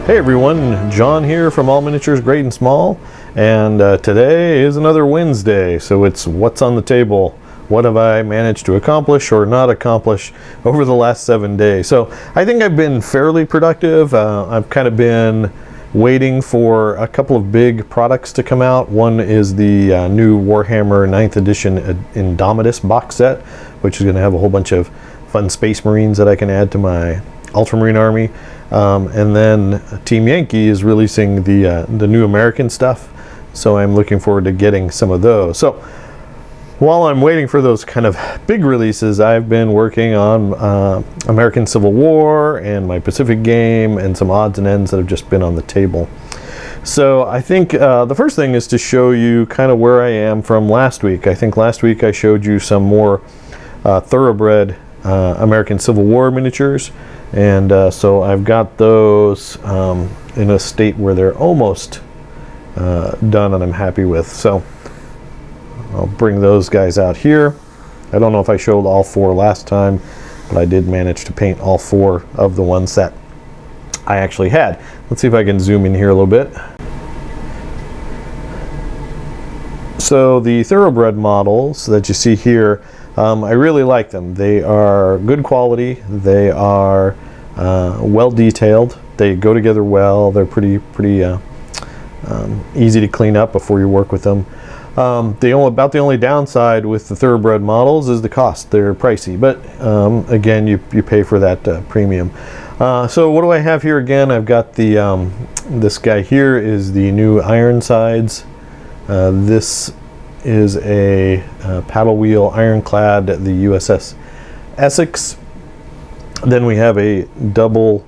Hey everyone, John here from All Miniatures Great and Small, and today is another Wednesday, so it's what's on the table. What have I managed to accomplish or not accomplish over the last 7 days? So I think I've been fairly productive. I've kind of been waiting for a couple of big products to come out. One is the new Warhammer 9th edition Indomitus box set, which is going to have a whole bunch of fun Space Marines that I can add to my Ultramarine army. And then Team Yankee is releasing the new American stuff, so I'm looking forward to getting some of those. So while I'm waiting for those kind of big releases, I've been working on American Civil War and my Pacific game and some odds and ends that have just been on the table. So I think the first thing is to show you kind of where I am from last week. I think last week I showed you some more Thoroughbred American Civil War miniatures, and so I've got those in a state where they're almost done and I'm happy with. So I'll bring those guys out here. I don't know if I showed all four last time, but I did manage to paint all four of the ones that I actually had. Let's see if I can zoom in here a little bit. So the Thoroughbred models that you see here, I really like them. They are good quality. They are well detailed. They go together well. They're pretty easy to clean up before you work with them. The only downside with the Thoroughbred models is the cost. They're pricey, but again, you pay for that premium. So what do I have here again? I've got the this guy here is the new Ironsides. This is a paddle wheel ironclad, the USS Essex. Then we have a double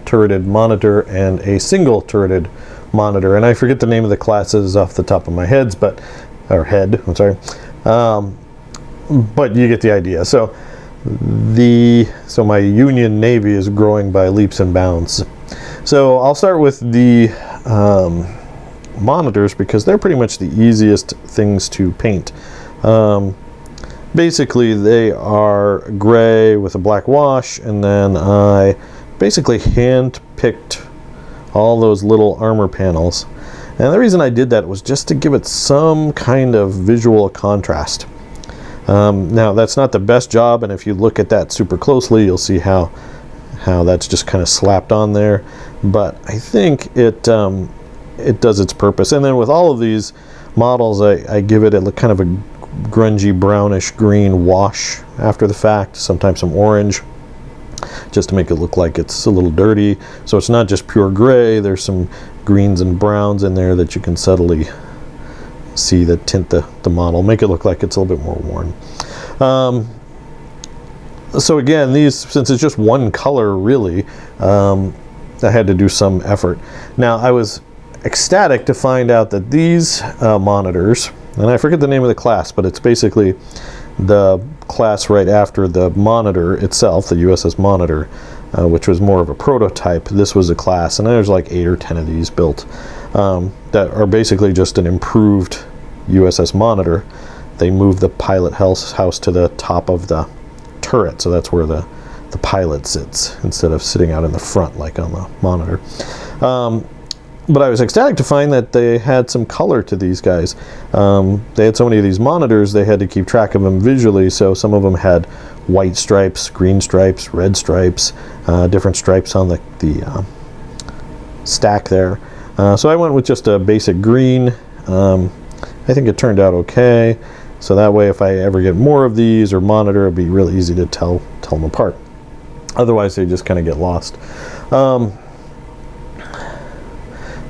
turreted monitor and a single turreted monitor, and I forget the name of the classes off the top of my head, but I'm sorry, but you get the idea. So my Union Navy is growing by leaps and bounds. So I'll start with the monitors because they're pretty much the easiest things to paint. Basically they are gray with a black wash, and then I basically hand picked all those little armor panels, and the reason I did that was just to give it some kind of visual contrast. Now that's not the best job, and if you look at that super closely you'll see how that's just kind of slapped on there, but I think it does its purpose. And then with all of these models I give it a kind of a grungy brownish green wash after the fact, sometimes some orange, just to make it look like it's a little dirty. So it's not just pure gray, there's some greens and browns in there that you can subtly see that tint the model, make it look like it's a little bit more worn. So again, these, since it's just one color really, I had to do some effort. Now I was ecstatic to find out that these monitors, and I forget the name of the class, but it's basically the class right after the monitor itself, the USS Monitor, which was more of a prototype. This was a class, and there's like 8 or 10 of these built that are basically just an improved USS Monitor. They moved the pilot house to the top of the turret, so that's where the pilot sits instead of sitting out in the front like on the monitor. But I was ecstatic to find that they had some color to these guys. They had so many of these monitors, they had to keep track of them visually, so some of them had white stripes, green stripes, red stripes, different stripes on the stack there. So I went with just a basic green. I think it turned out okay, so that way if I ever get more of these or monitor, it'd be really easy to tell them apart. Otherwise they just kind of get lost.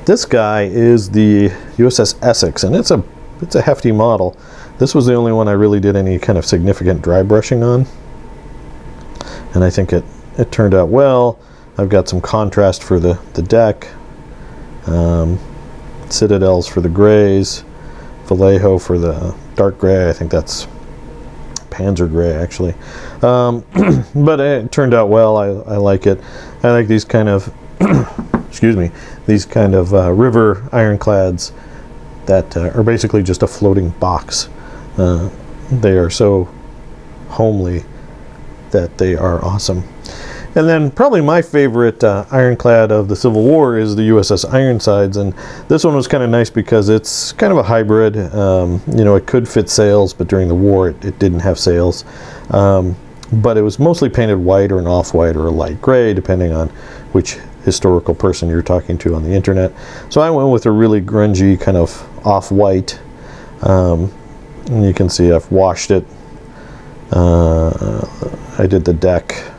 This guy is the USS Essex, and it's a hefty model. This was the only one I really did any kind of significant dry brushing on, and I think it turned out well. I've got some contrast for the deck, citadels for the grays, Vallejo for the dark gray. I think that's Panzer gray actually, but it turned out well. I like it. I like these kind of excuse me, these kind of river ironclads that are basically just a floating box. They are so homely that they are awesome. And then probably my favorite ironclad of the Civil War is the USS Ironsides, and this one was kind of nice because it's kind of a hybrid. You know, it could fit sails, but during the war it didn't have sails. But it was mostly painted white or an off-white or a light gray, depending on which historical person you're talking to on the internet. So I went with a really grungy kind of off-white. And you can see I've washed it. I did the deck.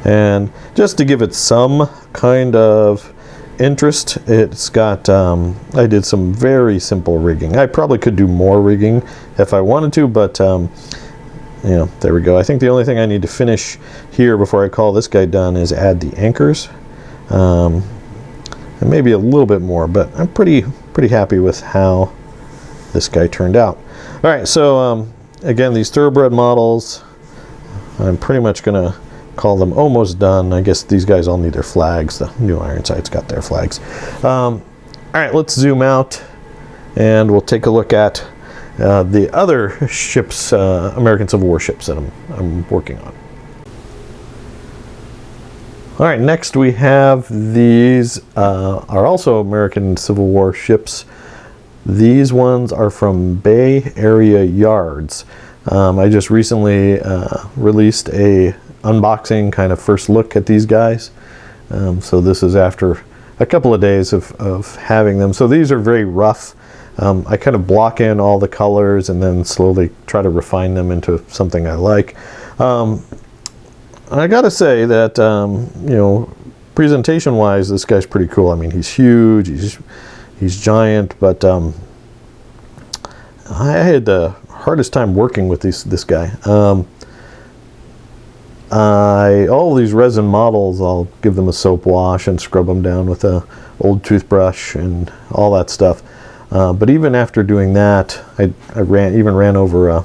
And just to give it some kind of interest, it's got, I did some very simple rigging. I probably could do more rigging if I wanted to, but you know, there we go. I think the only thing I need to finish here before I call this guy done is add the anchors, and maybe a little bit more, but I'm pretty happy with how this guy turned out. All right, so again, these Thoroughbred models, I'm pretty much gonna call them almost done. I guess these guys all need their flags. The new Ironsides got their flags. All right, let's zoom out and we'll take a look at the other ships, American Civil War ships that I'm working on. All right, next we have these are also American Civil War ships. These ones are from Bay Area Yards. I just recently released a unboxing kind of first look at these guys. So this is after a couple of days of having them. So these are very rough. I kind of block in all the colors and then slowly try to refine them into something I like. I gotta say that, you know, presentation wise, this guy's pretty cool. I mean, he's huge, he's giant, but I had the hardest time working with this guy. All these resin models, I'll give them a soap wash and scrub them down with a old toothbrush and all that stuff. But even after doing that, I ran over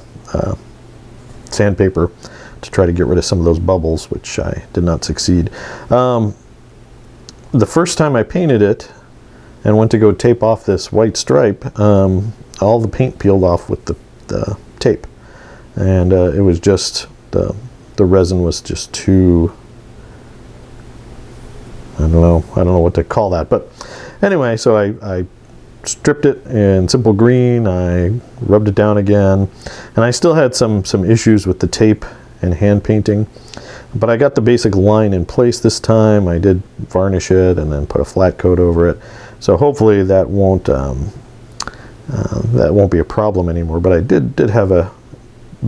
sandpaper to try to get rid of some of those bubbles, which I did not succeed. The first time I painted it and went to go tape off this white stripe, all the paint peeled off with the tape, and it was just the resin was just too, I don't know what to call that, but anyway, so I stripped it in simple green, I rubbed it down again, and I still had some issues with the tape and hand painting, but I got the basic line in place this time. I did varnish it and then put a flat coat over it, so hopefully that won't be a problem anymore. But I did have a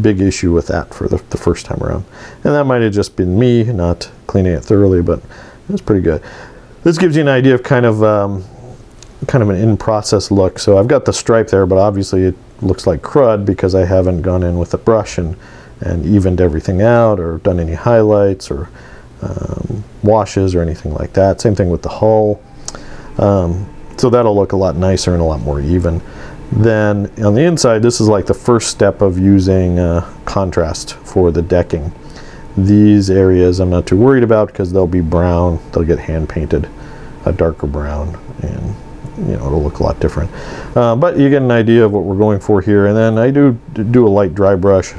big issue with that for the first time around, and that might have just been me not cleaning it thoroughly, but it was pretty good. This gives you an idea of kind of an in-process look. So I've got the stripe there, but obviously it looks like crud because I haven't gone in with a brush and evened everything out or done any highlights or washes or anything like that. Same thing with the hull. So that'll look a lot nicer and a lot more even. Then on the inside, this is like the first step of using contrast for the decking. These areas I'm not too worried about because they'll be brown. They'll get hand painted a darker brown, and you know, it'll look a lot different. But you get an idea of what we're going for here. And then I do a light dry brush.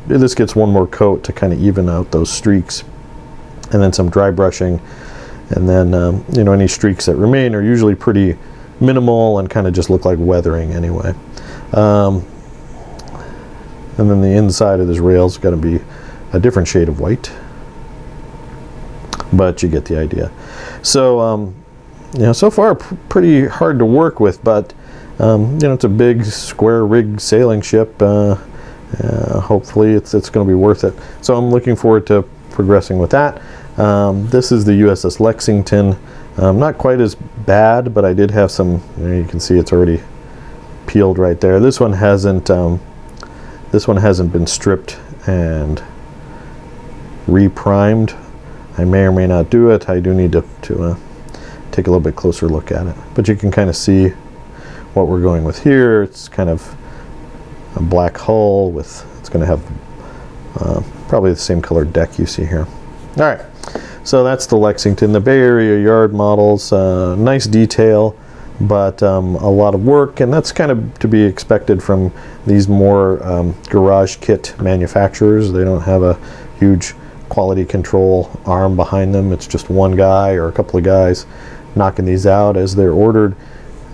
This gets one more coat to kind of even out those streaks, and then some dry brushing. And then you know, any streaks that remain are usually pretty minimal and kind of just look like weathering anyway. And then the inside of this rail is going to be a different shade of white, but you get the idea. So you know, so far pretty hard to work with, but you know, it's a big square rig sailing ship. Hopefully it's going to be worth it. So I'm looking forward to progressing with that. This is the USS Lexington. Not quite as bad, but I did have some, you can see it's already peeled right there. This one hasn't been stripped and reprimed. I may or may not do it. I do need to take a little bit closer look at it, but you can kind of see what we're going with here. It's kind of a black hull with, it's going to have probably the same colored deck you see here. All right, so that's the Lexington, the Bay Area Yard models. Nice detail, but a lot of work, and that's kind of to be expected from these more garage kit manufacturers. They don't have a huge quality control arm behind them. It's just one guy or a couple of guys knocking these out as they're ordered.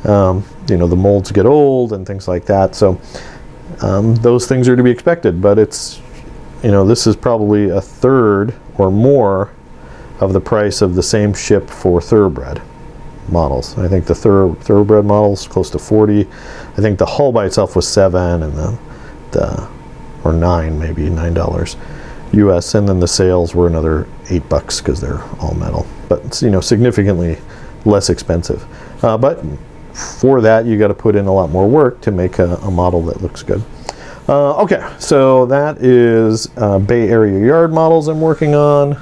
You know, the molds get old and things like that, so those things are to be expected, but it's, you know, this is probably a third or more of the price of the same ship for Thoroughbred models. I think the Thoroughbred models close to 40. I think the hull by itself was 7, and or 9, maybe $9 US, and then the sails were another $8 because they're all metal. But it's, you know, significantly less expensive. But for that, you got to put in a lot more work to make a model that looks good. Okay, so that is Bay Area yard models I'm working on.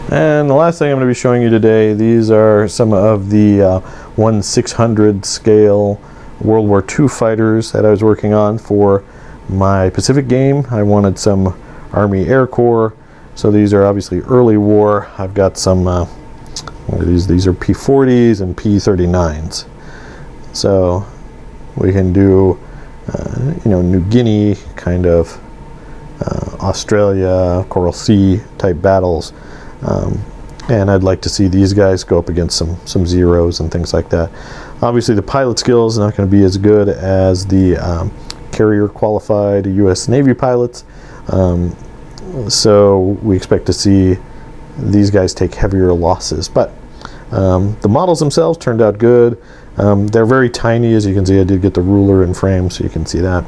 And the last thing I'm going to be showing you today, these are some of the 1/600 scale World War II fighters that I was working on for my Pacific game. I wanted some Army Air Corps, so these are obviously early war. I've got some, what are these? These are P-40s and P-39s. So we can do, you know, New Guinea, kind of Australia, Coral Sea type battles. And I'd like to see these guys go up against some Zeros and things like that. Obviously the pilot skill is not going to be as good as the carrier qualified US Navy pilots, so we expect to see these guys take heavier losses, but the models themselves turned out good. They're very tiny, as you can see. I did get the ruler and frame, so you can see that.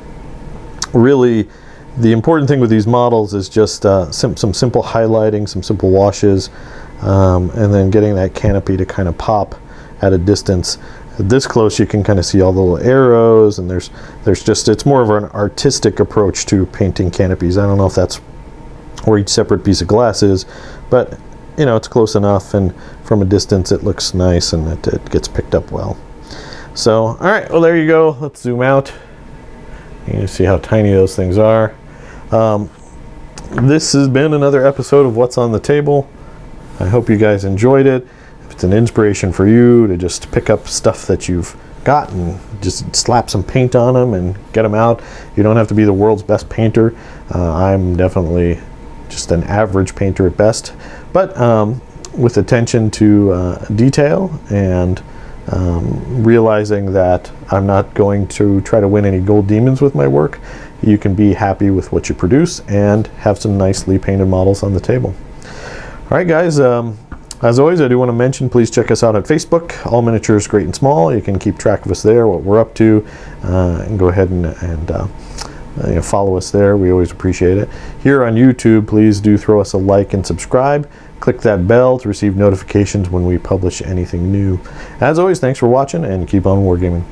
Really, the important thing with these models is just some simple highlighting, some simple washes, and then getting that canopy to kind of pop at a distance. This close you can kind of see all the little arrows, and there's just, it's more of an artistic approach to painting canopies. I don't know if that's where each separate piece of glass is, but you know, it's close enough, and from a distance it looks nice, and it gets picked up well. So all right, well, there you go. Let's zoom out. You can see how tiny those things are. This has been another episode of What's on the Table. I hope you guys enjoyed it. If it's an inspiration for you to just pick up stuff that you've got and just slap some paint on them and get them out. You don't have to be the world's best painter. I'm definitely just an average painter at best, but with attention to detail and realizing that I'm not going to try to win any gold demons with my work, you can be happy with what you produce and have some nicely painted models on the table. All right, guys, as always, I do want to mention, please check us out on Facebook, All Miniatures Great and Small. You can keep track of us there, what we're up to, and go ahead and you know, follow us there. We always appreciate it. Here on YouTube, please do throw us a like and subscribe. Click that bell to receive notifications when we publish anything new. As always, thanks for watching, and keep on wargaming.